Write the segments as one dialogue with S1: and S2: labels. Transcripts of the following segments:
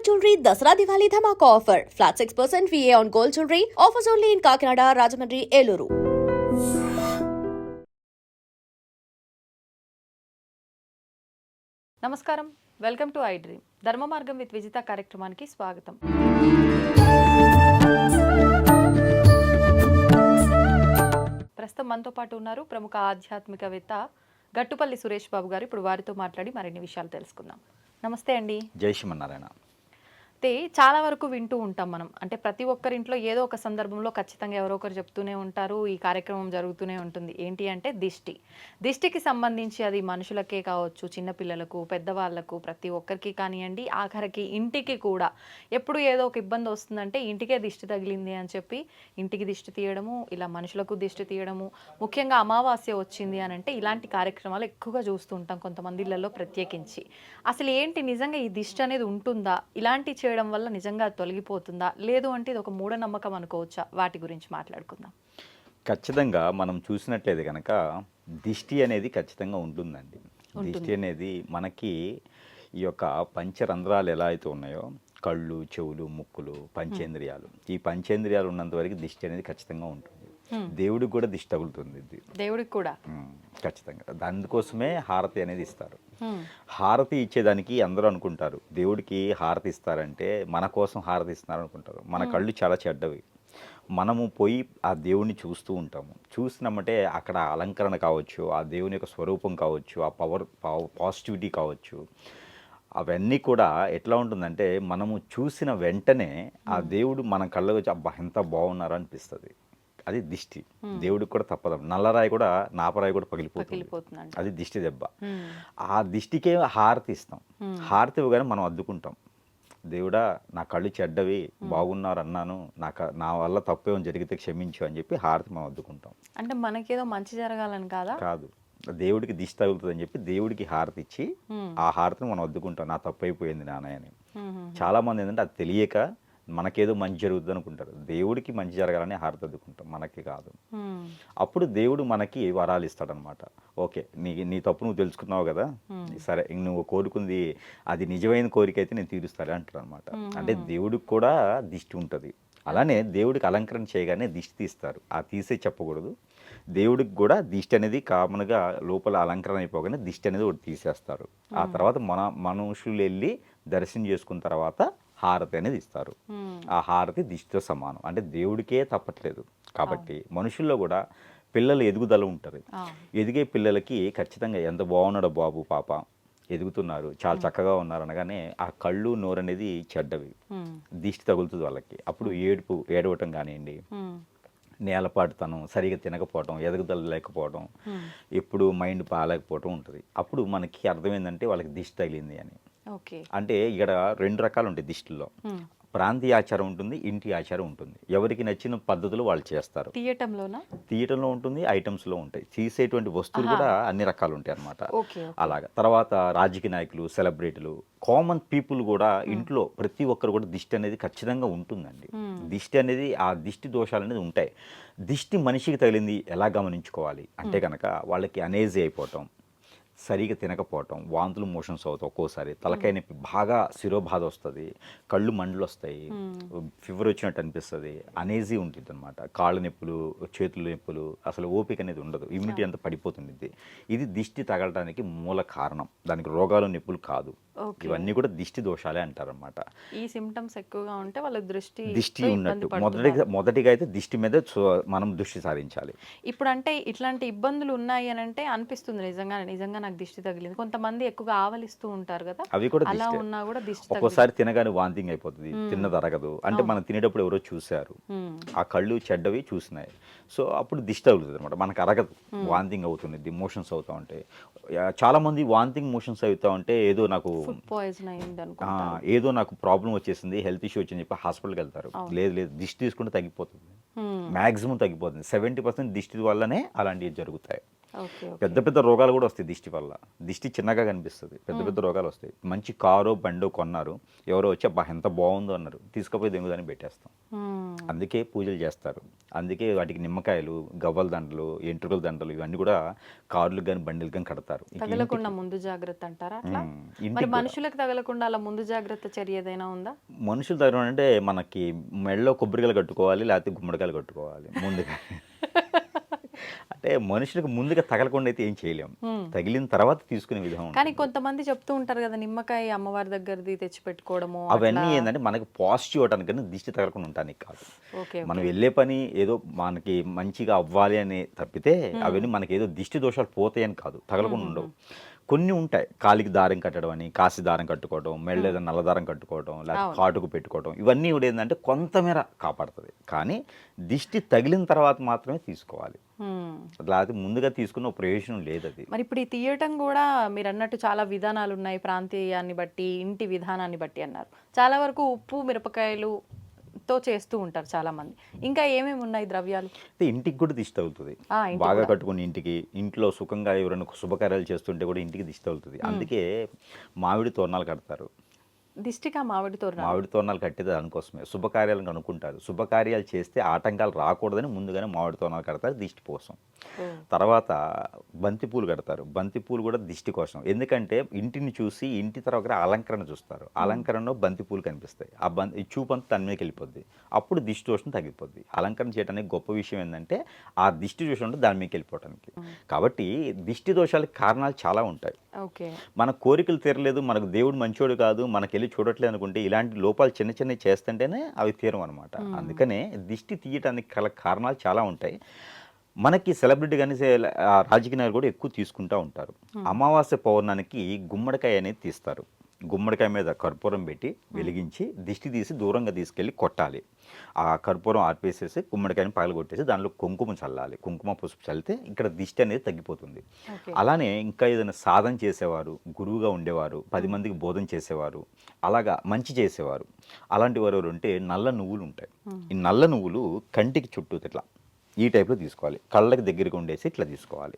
S1: Shalimar Jewelry Dasra Diwali Dhamaka offer. Flat 6% VA on gold jewelry. Offers only in Kakinada, Rajahmundry, Eluru.
S2: నమస్కారం, welcome to I dream. ధర్మ మార్గం with Vijitha కార్యక్రమానికి స్వాగతం. ప్రస్తుతం మనతో పాటు ఉన్నారు ప్రముఖ ఆధ్యాత్మికవేత్త గట్టుపల్లి సురేష్ బాబు గారు. ఇప్పుడు వారితో మాట్లాడి మరిన్ని విషయాలు తెలుసుకుందాం. నమస్తే అండి.
S3: జై శ్రీమన్నారాయణ.
S2: అయితే చాలా వరకు వింటూ ఉంటాం మనం, అంటే ప్రతి ఒక్కరింట్లో ఏదో ఒక సందర్భంలో ఖచ్చితంగా ఎవరో ఒకరు చెప్తూనే ఉంటారు, ఈ కార్యక్రమం జరుగుతూనే ఉంటుంది. ఏంటి అంటే దిష్టికి సంబంధించి అది మనుషులకే కావచ్చు, చిన్నపిల్లలకు, పెద్దవాళ్లకు, ప్రతి ఒక్కరికి కానివ్వండి, ఆఖరికి ఇంటికి కూడా ఎప్పుడు ఏదో ఒక ఇబ్బంది వస్తుందంటే ఇంటికే దిష్టి తగిలింది అని చెప్పి ఇంటికి దిష్టి తీయడము, ఇలా మనుషులకు దిష్టి తీయడము, ముఖ్యంగా అమావాస్య వచ్చింది అని అంటే ఇలాంటి కార్యక్రమాలు ఎక్కువగా చూస్తూ ఉంటాం కొంతమంది ఇళ్లలో ప్రత్యేకించి. అసలు ఏంటి నిజంగా ఈ దిష్టి అనేది ఉంటుందా? ఇలాంటి చేయడం వల్ల నిజంగా తొలగిపోతుందా, లేదు అంటే ఇది ఒక మూఢనమ్మకం అనుకోవచ్చా? వాటి గురించి మాట్లాడుకుందాం.
S3: ఖచ్చితంగా మనం చూసినట్లయితే కనుక దిష్టి అనేది ఖచ్చితంగా ఉంటుందండి. దిష్టి అనేది మనకి ఈ యొక్క పంచరంధ్రాలు ఎలా అయితే ఉన్నాయో, కళ్ళు, చెవులు, ముక్కులు, పంచేంద్రియాలు, ఈ పంచేంద్రియాలు ఉన్నంత వరకు దిష్టి అనేది ఖచ్చితంగా ఉంటుంది. దేవుడికి కూడా దిష్టి తగులుతుంది. దేవుడికి కూడా ఖచ్చితంగా. దానికోసమే హారతి అనేది ఇస్తారు. హారతి ఇచ్చేదానికి అందరూ అనుకుంటారు దేవుడికి హారతి ఇస్తారంటే మన కోసం హారతి ఇస్తున్నారు అనుకుంటారు. మన కళ్ళు చాలా చెడ్డవి. మనము పోయి ఆ దేవుడిని చూస్తూ ఉంటాము. చూసినామంటే అక్కడ అలంకరణ కావచ్చు, ఆ దేవుని యొక్క స్వరూపం కావచ్చు, ఆ పాజిటివిటీ కావచ్చు, అవన్నీ కూడా ఎట్లా ఉంటుందంటే మనము చూసిన వెంటనే ఆ దేవుడు మన కళ్ళకు వచ్చి అబ్బా ఎంత బాగున్నారో అనిపిస్తుంది. అది దిష్టి. దేవుడికి కూడా తప్పదు. నల్లరాయి కూడా, నాపరాయి కూడా పగిలిపోతుంది. అది దిష్టి దెబ్బ. ఆ దిష్టికే హారతి ఇస్తాం. హారతి ఇవ్వగానే మనం అద్దుకుంటాం. దేవుడా నా కళ్ళు చెడ్డవి, బాగున్నారు అన్నాను, నా వల్ల తప్పేమో జరిగితే క్షమించు అని చెప్పి హారతి మనం అద్దుకుంటాం.
S2: అంటే మనకేదో మంచి జరగాలని కాదు,
S3: దేవుడికి దిష్టి తగులుతుంది అని చెప్పి దేవుడికి హారతి ఇచ్చి ఆ హారతిని మనం అద్దుకుంటాం. నా తప్పు అయిపోయింది నాన్న అని. చాలా మంది ఏంటంటే అది తెలియక మనకేదో మంచి జరుగుతుంది అనుకుంటారు. దేవుడికి మంచి జరగాలని హారతి అద్దుకుంటాం, మనకి కాదు. అప్పుడు దేవుడు మనకి వరాలు ఇస్తాడనమాట. ఓకే, నీ తప్పు నువ్వు తెలుసుకున్నావు కదా, సరే నువ్వు కోరుకుంది అది నిజమైన కోరిక అయితే నేను తీరుస్తాను అంటాడు అనమాట. అంటే దేవుడికి కూడా దిష్టి ఉంటుంది. అలానే దేవుడికి అలంకరణ చేయగానే దిష్టి తీస్తారు. ఆ తీసే చెప్పకూడదు. దేవుడికి కూడా దిష్టి అనేది కామన్గా లోపల అలంకరణ అయిపోగానే దిష్టి అనేది ఒకటి తీసేస్తారు. ఆ తర్వాత మనుషులు వెళ్ళి దర్శనం చేసుకున్న తర్వాత హారతి అనేది ఇస్తారు. ఆ హారతి దిష్టితో సమానం. అంటే దేవుడికే తప్పట్లేదు కాబట్టి మనుషుల్లో కూడా పిల్లలు ఎదుగుదల ఉంటుంది. ఎదిగే పిల్లలకి ఖచ్చితంగా ఎంత బాగున్నాడో బాబు పాప, ఎదుగుతున్నారు, చాలా చక్కగా ఉన్నారు అనగానే ఆ కళ్ళు, నోరు అనేది చెడ్డవి, దిష్టి తగులుతుంది వాళ్ళకి. అప్పుడు ఏడవటం కానివ్వండి, నేలపాటుతనం, సరిగా తినకపోవటం, ఎదుగుదల లేకపోవడం, ఎప్పుడు మైండ్ పాలేకపోవటం ఉంటుంది. అప్పుడు మనకి అర్థమైందంటే వాళ్ళకి దిష్టి తగిలింది అని. అంటే ఇక్కడ 2 రకాలు ఉంటాయి దిష్టిలో. ప్రాంతీయ ఆచారం ఉంటుంది, ఇంటి ఆచారం ఉంటుంది. ఎవరికి నచ్చిన పద్ధతులు వాళ్ళు చేస్తారు. తీయటంలో ఉంటుంది, ఐటమ్స్లో ఉంటాయి. తీసేటువంటి వస్తువులు కూడా అన్ని రకాలు ఉంటాయి అన్నమాట. అలాగా తర్వాత రాజకీయ నాయకులు, సెలబ్రిటీలు, కామన్ పీపుల్ కూడా ఇంట్లో ప్రతి ఒక్కరు కూడా దిష్టి అనేది ఖచ్చితంగా ఉంటుందండి. దిష్టి అనేది, ఆ దిష్టి దోషాలు అనేది ఉంటాయి. దిష్టి మనిషికి తగిలింది ఎలా గమనించుకోవాలి అంటే కనుక వాళ్ళకి అనేజీ అయిపోవటం, సరిగా తినకపోవటం, వాంతులు, మోషన్స్ అవుతాయి, ఒక్కోసారి తలకాయ నొప్పి, బాగా శిరోబాధ వస్తుంది, కళ్ళు మంటలు వస్తాయి, ఫీవర్ వచ్చినట్టు అనిపిస్తుంది, అనేజీ ఉంటుంది అనమాట. కాళ్ళ నొప్పులు, చేతుల నొప్పులు, అసలు ఓపిక అనేది ఉండదు, ఇమ్యూనిటీ అంతా పడిపోతుంది. ఇది దిష్టి తగలడానికి మూల కారణం. దానికి రోగాలు, నొప్పులు కాదు. ఇవన్నీ కూడా దిష్టి దోషాలే అంటారనమాట.
S2: ఈ సిమ్టమ్స్ ఎక్కువగా ఉంటే వాళ్ళకి
S3: దృష్టి ఉన్నట్టు. మొదటిగా అయితే దిష్టి మీద మనం దృష్టి సారించాలి.
S2: ఇప్పుడు అంటే ఇట్లాంటి ఇబ్బందులు ఉన్నాయి అని అంటే అనిపిస్తుంది నిజంగా నాకు దిష్టి తగిలింది. కొంతమంది ఎక్కువగా ఆవలిస్తూ ఉంటారు కదా,
S3: అవి కూడా
S2: అలా ఉన్నా కూడా దిష్టి
S3: ఒక్కోసారి తినగానే వాంతింగ్ అయిపోతుంది, తిన్నది అరగదు. అంటే మనం తినేటప్పుడు ఎవరో చూశారు, ఆ కళ్ళు చెడ్డవి చూసినాయి, సో అప్పుడు దిష్టి తగులుతుంది అనమాట. మనకు అరగదు, వాంతింగ్ అవుతుంది, మోషన్స్ అవుతా ఉంటాయి. చాలా మంది వాంతింగ్, మోషన్స్ అవుతా ఉంటే ఏదో నాకు ప్రాబ్లం వచ్చేసింది, హెల్త్ ఇష్యూ వచ్చింది చెప్పి హాస్పిటల్కి వెళ్తారు. లేదు దిష్టి తీసుకుంటే తగ్గిపోతుంది. మ్యాక్సిమం తగ్గిపోతుంది. 70% దిష్టి వల్లనే అలాంటివి జరుగుతాయి.
S2: ఓకే.
S3: పెద్ద పెద్ద రోగాలు కూడా వస్తాయి దిష్టి వల్ల. దిష్టి చిన్నగా కనిపిస్తుంది, పెద్ద పెద్ద రోగాలు వస్తాయి. మంచి కారో బండో కొన్నారు, ఎవరో వచ్చి అబ్బా ఎంత బాగుందో అన్నారు, తీసుకుపోయి దెంగుదని పెట్టేస్తాం. అందుకే పూజలు చేస్తారు, అందుకే వాటికి నిమ్మకాయలు, గవ్వల దండలు, ఎంట్రుకల దండలు ఇవన్నీ కూడా కార్లు కానీ బండిలు కానీ కడతారు.
S2: తగలకుండా ముందు జాగ్రత్త అంటారా అట్లా? మరి మనుషులకు తగలకుండా అలా ముందు జాగ్రత్త చర్య ఏదైనా ఉందా?
S3: మనుషులు తగలడం అంటే మనకి మెడలో కొబ్బరికాయలు కట్టుకోవాలి, లేకపోతే గుమ్మడికాయలు కట్టుకోవాలి ముందుగా. అంటే మనుషులకు ముందుగా తగలకుండా అయితే ఏం చేయలేము, తగిలిన తర్వాత తీసుకునే విధం ఉంటుంది.
S2: కానీ కొంతమంది చెప్తూ ఉంటారు కదా, నిమ్మకాయ అమ్మవారి దగ్గరది తెచ్చి పెట్టుకోవడము
S3: అవన్నీ ఏంటంటే మనకి పాజిటివ్ అవడానికి, దిష్టి తగలకుండా ఉండడానికి కాదు.
S2: ఓకే.
S3: మనం వెళ్ళే పని ఏదో మనకి మంచిగా అవ్వాలి అని తప్పితే అవన్నీ మనకి ఏదో దిష్టి దోషాలు పోతాయని కాదు, తగలకుండా ఉండవు. కొన్ని ఉంటాయి, కాలికి దారం కట్టడం అని, కాసి దారం కట్టుకోవడం, మెళ్ళ ఏదైనా నల్ల దారం కట్టుకోవడం, లేకపోతే కాటుకు పెట్టుకోవడం, ఇవన్నీ కూడా ఏంటంటే కొంతమేర కాపాడుతుంది. కానీ దిష్టి తగిలిన తర్వాత మాత్రమే తీసుకోవాలి, లేకపోతే ముందుగా తీసుకున్న ప్రయోజనం లేదు అది.
S2: మరి ఇప్పుడు ఈ తీయటం కూడా మీరు అన్నట్టు చాలా విధానాలు ఉన్నాయి, ప్రాంతీయాన్ని బట్టి, ఇంటి విధానాన్ని బట్టి అన్నారు. చాలా వరకు ఉప్పు మిరపకాయలు తో చేస్తూ ఉంటారు చాలా మంది. ఇంకా ఏమేమి ఉన్నాయి ద్రవ్యాలు?
S3: ఇంటికి కూడా దిష్టి తగులుతుంది, బాగా కట్టుకుని ఇంటికి, ఇంట్లో సుఖంగా ఎవరైనా శుభకార్యాలు చేస్తుంటే కూడా ఇంటికి దిష్టి తగులుతుంది. అందుకే మామిడి తోరణాలు కడతారు.
S2: దిష్టిగా మామిడి
S3: తోరణాలు కట్టేది దానికోసమే, శుభకార్యాలను అనుకుంటారు. శుభకార్యాలు చేస్తే ఆటంకాలు రాకూడదని ముందుగానే మామిడి తోరణాలు కడతారు దిష్టి కోసం. తర్వాత బంతిపూలు కడతారు, బంతిపూలు కూడా దిష్టి కోసం. ఎందుకంటే ఇంటిని చూసి ఇంటి తర్వాత అలంకరణ చూస్తారు, అలంకరణలో బంతిపూలు కనిపిస్తాయి, ఈ చూపంతా దాని మీదకి వెళ్ళిపోద్ది, అప్పుడు దిష్టి దోషం తగ్గిపోద్ది. అలంకరణ చేయడానికి గొప్ప విషయం ఏంటంటే ఆ దిష్టి దోషం ఉంటే దాని మీదకి వెళ్ళిపోవడానికి. కాబట్టి దిష్టి దోషాలకు కారణాలు చాలా ఉంటాయి. మన కోరికలు తీరలేదు, మనకు దేవుడు మంచోడు కాదు, మనకి వెళ్ళి చూడట్లేదు అనుకుంటే ఇలాంటి లోపాలు చిన్న చిన్నవి చేస్తుంటేనే అవి తీరం అనమాట. అందుకనే దిష్టి తీయటానికి గల కారణాలు చాలా ఉంటాయి. మనకి సెలబ్రిటీ కానీ రాజకీయ నాయకులు కూడా ఎక్కువ తీసుకుంటూ ఉంటారు. అమావాస్య పౌర్ణానికి గుమ్మడికాయ అనేది తీస్తారు. గుమ్మడికాయ మీద కర్పూరం పెట్టి వెలిగించి దిష్టి తీసి దూరంగా తీసుకెళ్ళి కొట్టాలి. ఆ కర్పూరం ఆర్పేసేసి గుమ్మడికాయని పగలగొట్టేసి దానిలో కుంకుమ చల్లాలి. కుంకుమ పసుపు చల్లితే ఇక్కడ దిష్టి అనేది తగ్గిపోతుంది. అలానే ఇంకా ఏదైనా సాధన చేసేవారు, గురువుగా ఉండేవారు, 10 మందికి బోధన చేసేవారు, అలాగా మంచి చేసేవారు, అలాంటి వారు ఉంటే నల్ల నువ్వులు ఉంటాయి. ఈ నల్ల నువ్వులు కంటికి చుట్టూ ఇట్లా ఈ టైప్లో తీసుకోవాలి, కళ్ళకి దగ్గరికి ఉండేసి ఇట్లా తీసుకోవాలి.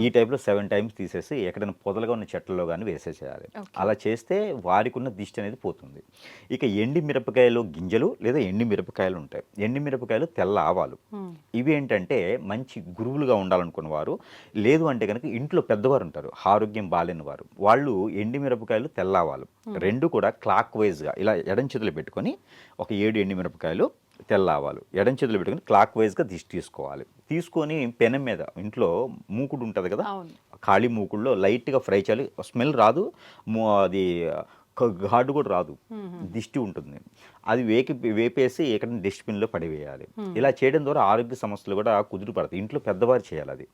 S3: ఈ టైప్లో 7 టైమ్స్ తీసేసి ఎక్కడైనా పొదలుగా ఉన్న చెట్లలో కానీ వేసేసేయాలి. అలా చేస్తే వారికి ఉన్న దిష్టి అనేది పోతుంది. ఇక ఎండి మిరపకాయలు గింజలు లేదా ఎండి మిరపకాయలు ఉంటాయి. ఎండి మిరపకాయలు తెల్ల ఆవాలు, ఇవి ఏంటంటే మంచి గురువులుగా ఉండాలనుకున్న వారు, లేదు అంటే కనుక ఇంట్లో పెద్దవారు ఉంటారు ఆరోగ్యం బాలేని వారు, వాళ్ళు ఎండి మిరపకాయలు తెల్ల ఆవాలు రెండు కూడా క్లాక్ వైజ్గా ఇలా ఎడం చేతులు పెట్టుకొని ఒక 7 ఎండి మిరపకాయలు తెల్ల ఆవాలు ఎడం చేతులు పెట్టుకొని క్లాక్ వైజ్గా దిష్టి తీసుకోవాలి. తీసుకొని పెనం మీద, ఇంట్లో మూకుడు ఉంటుంది కదా, ఖాళీ మూకుడులో లైట్గా ఫ్రై చేయాలి. స్మెల్ రాదు, అది ఘాటు కూడా రాదు, దిష్టి ఉంటుంది. అది వేపేసి ఎక్కడ డస్ట్బిన్లో పడివేయాలి. ఇలా చేయడం ద్వారా ఆరోగ్య సమస్యలు కూడా కుదురుపడతాయి. ఇంట్లో పెద్దవారు చేయాలి, అది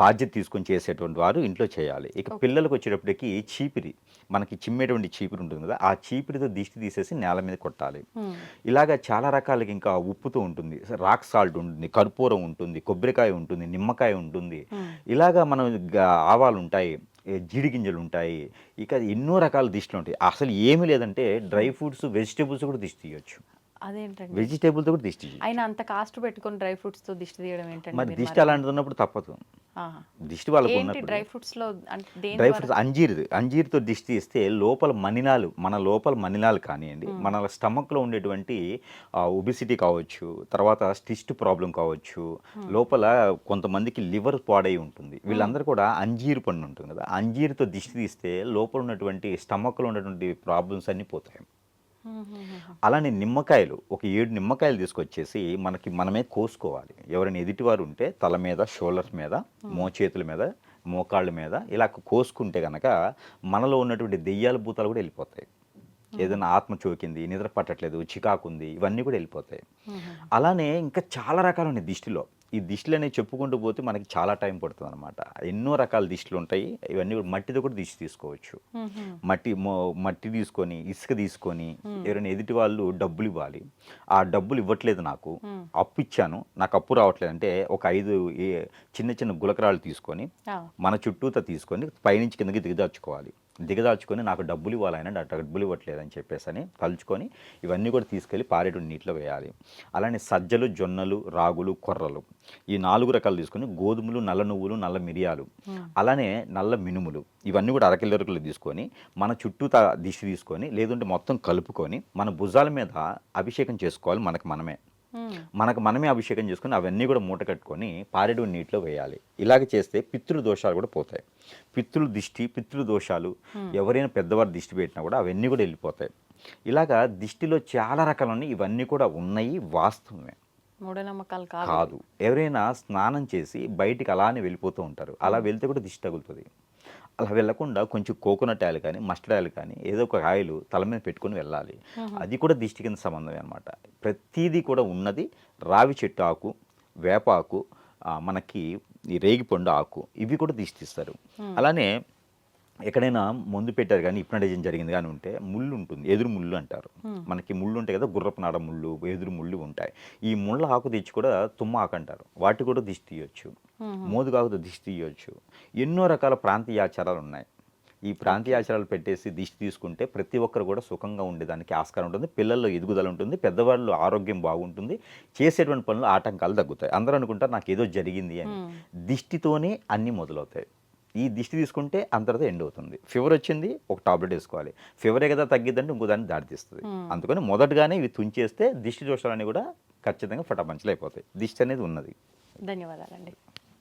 S3: బాధ్యత తీసుకొని చేసేటువంటి వారు ఇంట్లో చేయాలి. ఇక పిల్లలకు వచ్చేటప్పటికి చీపిరి, మనకి చిమ్మేటువంటి చీపిరి ఉంటుంది కదా, ఆ చీపిరితో దిష్టి తీసేసి నేల మీద కొట్టాలి. ఇలాగా చాలా రకాలకి, ఇంకా ఉప్పుతో ఉంటుంది, రాక్ సాల్ట్ ఉంటుంది, కర్పూరం ఉంటుంది, కొబ్బరికాయ ఉంటుంది, నిమ్మకాయ ఉంటుంది, ఇలాగా మనం ఆవాలు ఉంటాయి, జీడి గింజలు ఉంటాయి, ఇక ఎన్నో రకాల దిష్టిలు ఉంటాయి. అసలు ఏమీ లేదంటే డ్రై ఫ్రూట్స్, వెజిటేబుల్స్ కూడా దిష్టి తీయచ్చు.
S2: అదేంటండి,
S3: వెజిటేబుల్తో కూడా దిష్టి
S2: ఆయన అంత కాస్ట్ పెట్టుకొని డ్రై ఫ్రూట్స్ తో దిష్టి తీయడం ఏంటంటే?
S3: మరి దిష్టి అలాంటిది ఉన్నప్పుడు తప్పదు, దిష్టి వాళ్ళకు ఉన్నప్పుడు.
S2: డ్రై ఫ్రూట్స్ లో
S3: డ్రై ఫ్రూట్స్ అంజీర్తో దిష్టి తీస్తే లోపల మనినాలు, మన లోపల మనినాలు కానివ్వండి, మన స్టమక్లో ఉండేటువంటి ఒబిసిటీ కావచ్చు, తర్వాత స్టిస్ట్ ప్రాబ్లం కావచ్చు, లోపల కొంతమందికి లివర్ పాడై ఉంటుంది, వీళ్ళందరూ కూడా అంజీరు పండు ఉంటుంది కదా, అంజీరుతో దిష్టి తీస్తే లోపల ఉన్నటువంటి స్టమక్లో ఉన్నటువంటి ప్రాబ్లమ్స్ అన్నీ పోతాయి. అలానే నిమ్మకాయలు, ఒక 7 నిమ్మకాయలు తీసుకొచ్చేసి మనమే కోసుకోవాలి. ఎవరైనా ఎదుటివారు ఉంటే తల మీద, షోల్డర్స్ మీద, మోచేతుల మీద, మోకాళ్ళ మీద ఇలా కోసుకుంటే కనుక మనలో ఉన్నటువంటి దెయ్యాల భూతాలు కూడా వెళ్ళిపోతాయి. ఏదైనా ఆత్మ చోకింది, నిద్ర పట్టట్లేదు, చికాకు ఉంది, ఇవన్నీ కూడా వెళ్ళిపోతాయి. అలానే ఇంకా చాలా రకాలు ఉన్నాయి దిష్టిలో. ఈ దిష్టిలు అనేవి చెప్పుకుంటూ పోతే మనకి చాలా టైం పడుతుంది అనమాట. ఎన్నో రకాల దిష్టిలు ఉంటాయి. ఇవన్నీ కూడా మట్టితో కూడా దిష్టి తీసుకోవచ్చు. మట్టి తీసుకొని, ఇసుక తీసుకొని, ఎవరైనా ఎదుటి వాళ్ళు డబ్బులు ఇవ్వాలి, ఆ డబ్బులు ఇవ్వట్లేదు, నాకు అప్పు ఇచ్చాను, నాకు అప్పు రావట్లేదు అంటే ఒక 5 చిన్న చిన్న గులకరాలు తీసుకొని మన చుట్టూతో తీసుకొని పైనుంచి కిందకి దిగదార్చుకోవాలి. దిగదాల్చుకొని నాకు డబ్బులు ఇవ్వాలి ఆయన నాకు డబ్బులు ఇవ్వట్లేదని చెప్పేసి అని తలుచుకొని ఇవన్నీ కూడా తీసుకెళ్ళి పారేటువంటి నీటిలో వేయాలి. అలానే సజ్జలు, జొన్నలు, రాగులు, కొర్రలు ఈ 4 రకాలు తీసుకొని గోధుమలు, నల్ల నువ్వులు, నల్ల మిరియాలు, అలానే నల్ల మినుములు ఇవన్నీ కూడా అరకిల్లరుకులు తీసుకొని మన చుట్టూ దిష్టి తీసుకొని లేదంటే మొత్తం కలుపుకొని మన భుజాల మీద అభిషేకం చేసుకోవాలి. మనకు మనమే అభిషేకం చేసుకొని అవన్నీ కూడా మూట కట్టుకొని పారేడు నీటిలో వేయాలి. ఇలాగ చేస్తే పితృ దోషాలు కూడా పోతాయి. పితృ దోషాలు ఎవరైనా పెద్దవారు దిష్టి పెట్టినా కూడా అవన్నీ కూడా వెళ్ళిపోతాయి. ఇలాగా దిష్టిలో చాలా రకాలు ఉన్నాయి. ఇవన్నీ కూడా ఉన్నాయి, వాస్తవమే,
S2: మూఢనమ్మకాలు
S3: కాదు. ఎవరైనా స్నానం చేసి బయటికి అలానే వెళ్ళిపోతూ ఉంటారు. అలా వెళ్తే కూడా దిష్టి తగులుతుంది. అలా వెళ్ళకుండా కొంచెం కోకోనట్ ఆయిల్ కానీ మస్టర్డ్ ఆయిల్ కానీ ఏదో ఒక ఆయిల్ తల మీద పెట్టుకొని వెళ్ళాలి. అది కూడా దిష్టి కింద సంబంధమే అనమాట. ప్రతిదీ కూడా ఉన్నది రావి చెట్టు ఆకు, వేప ఆకు, మనకి ఈ రేగిపండు ఆకు ఇవి కూడా దిష్టి తీస్తారు. అలానే ఎక్కడైనా మందు పెట్టారు కానీ హిప్నటైజేషన్ జరిగింది కానీ ఉంటే ముళ్ళు ఉంటుంది, ఎదురు ముళ్ళు అంటారు. మనకి ముళ్ళు ఉంటాయి కదా, గుర్రపు నాడ ముళ్ళు, ఎదురు ముళ్ళు ఉంటాయి. ఈ ముళ్ళ ఆకు తెచ్చి కూడా తుమ్మ ఆకు అంటారు, వాటి కూడా దిష్టి తీయొచ్చు. మోదుగాకుతో దిష్టి తీయొచ్చు. ఎన్నో రకాల ప్రాంతీయ ఆచారాలు ఉన్నాయి. ఈ ప్రాంతీయ ఆచారాలు పెట్టేసి దిష్టి తీసుకుంటే ప్రతి ఒక్కరు కూడా సుఖంగా ఉండేదానికి ఆస్కారం ఉంటుంది. పిల్లల్లో ఎదుగుదల ఉంటుంది, పెద్దవాళ్ళు ఆరోగ్యం బాగుంటుంది, చేసేటువంటి పనులు ఆటంకాలు తగ్గుతాయి. అందరూ అనుకుంటారు నాకు ఏదో జరిగింది అని. దిష్టితోనే అన్నీ మొదలవుతాయి. ఈ దిష్టి తీసుకుంటే అంతటితో ఎండ్ అవుతుంది. ఫీవర్ వచ్చింది, ఒక టాబ్లెట్ వేసుకోవాలి. ఫీవరే కదా తగ్గిద్దంటే ఇంకో దాన్ని దారితీస్తుంది. అందుకని మొదటగానే ఇవి తుంచేస్తే దిష్టి దోషాలన్నీ కూడా ఖచ్చితంగా ఫటాపంచలు అయిపోతాయి. దిష్టి అనేది ఉన్నది.
S2: ధన్యవాదాలండి.